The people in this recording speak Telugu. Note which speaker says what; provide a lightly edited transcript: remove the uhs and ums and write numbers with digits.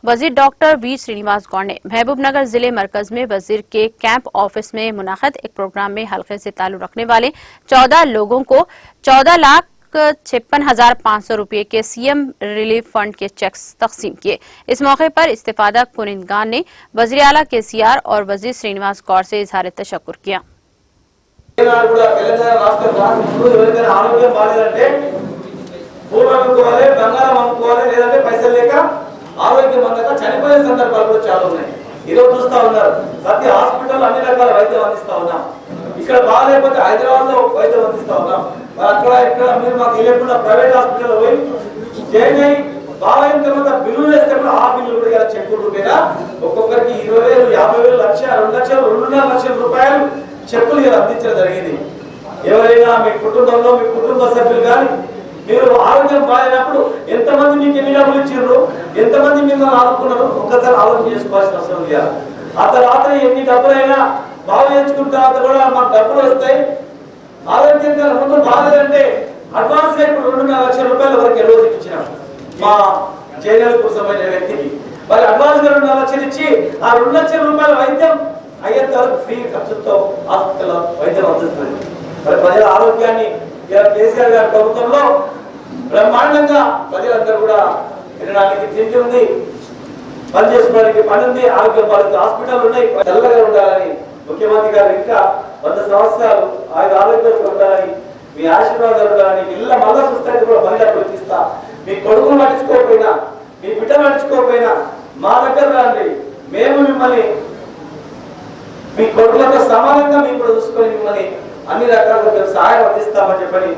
Speaker 1: वजीर डॉक्टर वी श्रीनिवास गौड़ ने महबूबनगर जिले मरकज में वजीर के कैंप ऑफिस में मुनाकिद एक प्रोग्राम में हल्के से ताल्लुक रखने वाले 14 लोगों को 14,56,500 रुपये के सीएम रिलीफ फंड के चेक्स तकसीम किए। इस मौके पर इस्तेफादा कुनिंदगान ने वजीर आला केसीआर और वजीर श्रीनिवास गौड़ से इजहार तशक्कुर किया।
Speaker 2: ఆరోగ్యం అందక చనిపోయే సందర్భాలు కూడా చాలా ఉన్నాయి. ఈరోజు చూస్తా ఉన్నారు ప్రతి హాస్పిటల్ అన్ని రకాల వైద్యం అందిస్తా ఉన్నాం. ఇక్కడ బాగాలేకపోతే హైదరాబాద్ లో వైద్యం అందిస్తా ఉన్నాం. మరి అక్కడ ఇక్కడ మీరు మాకు తెలియకుండా ప్రైవేట్ హాస్పిటల్ పోయి చేయండి బాగైన తర్వాత బిల్లులు వేస్తే కూడా ఆ బిల్లులు కూడా ఇలా చెక్కుల రూపాయన ఒక్కొక్కరికి 20,000, 50,000, లక్ష, 2 లక్షలు, 2.5 లక్షల రూపాయలు చెక్కులు ఇలా అందించడం జరిగింది. ఎవరైనా మీ కుటుంబంలో మీ కుటుంబ సభ్యులు కానీ మీరు ఆరోగ్యం బాగాలేనప్పుడు ఎంతమంది మీకు ఎన్ని డబ్బులు ఇచ్చారు, ఎంతమంది మిమ్మల్ని ఆదుకున్నారు ఒక్కసారి ఆలోచన చేసుకోవాల్సిన అవసరం లేదు. ఆ తర్వాత ఎన్ని డబ్బులైనా బాగు చేయించుకున్న తర్వాత కూడా మాకు డబ్బులు వస్తాయి. ఆరోగ్యంగా ముందు బాగాలేదంటే అడ్వాన్స్ గా ఇప్పుడు 2.5 లక్షల రూపాయల వరకు రోజు ఇచ్చినాం మా జైలు సంబంధించిన వ్యక్తికి. మరి అడ్వాన్స్ గా 2.5 లక్షలు ఇచ్చి ఆ 2 లక్షల రూపాయల వైద్యం అయ్యేంత వరకు ఫ్రీ ఖర్చుతో హాస్పిటల్ వైద్యం అందిస్తుంది. మరి ప్రజల ఆరోగ్యాన్ని కేసీఆర్ గారి ప్రభుత్వంలో బ్రహ్మాండంగా ప్రజలందరూ కూడా తినడానికి తిండి ఉంది, పని చేసుకోవడానికి పని ఉంది, ఆరోగ్య పాలక హాస్పిటల్ ఉన్నాయి. చల్లగా ఉండాలని ముఖ్యమంత్రి గారు ఇంకా 100 సంవత్సరాలు ఆయన ఆరోగ్యంగా ఉండాలని మీ ఆశీర్వాదాలు ఉండాలని ఇళ్ళ మళ్ళా చూస్తే కూడా మహిళ గుర్తిస్తా. మీ కొడుకును నడుచుకోకపోయినా మీ బిడ్డ నడుచుకోకపోయినా మా దగ్గర రండి, మేము మిమ్మల్ని మీ కొడుకులతో సమానంగా మేము కూడా చూసుకొని మిమ్మల్ని అన్ని రకాలుగా సహాయం అందిస్తామని చెప్పని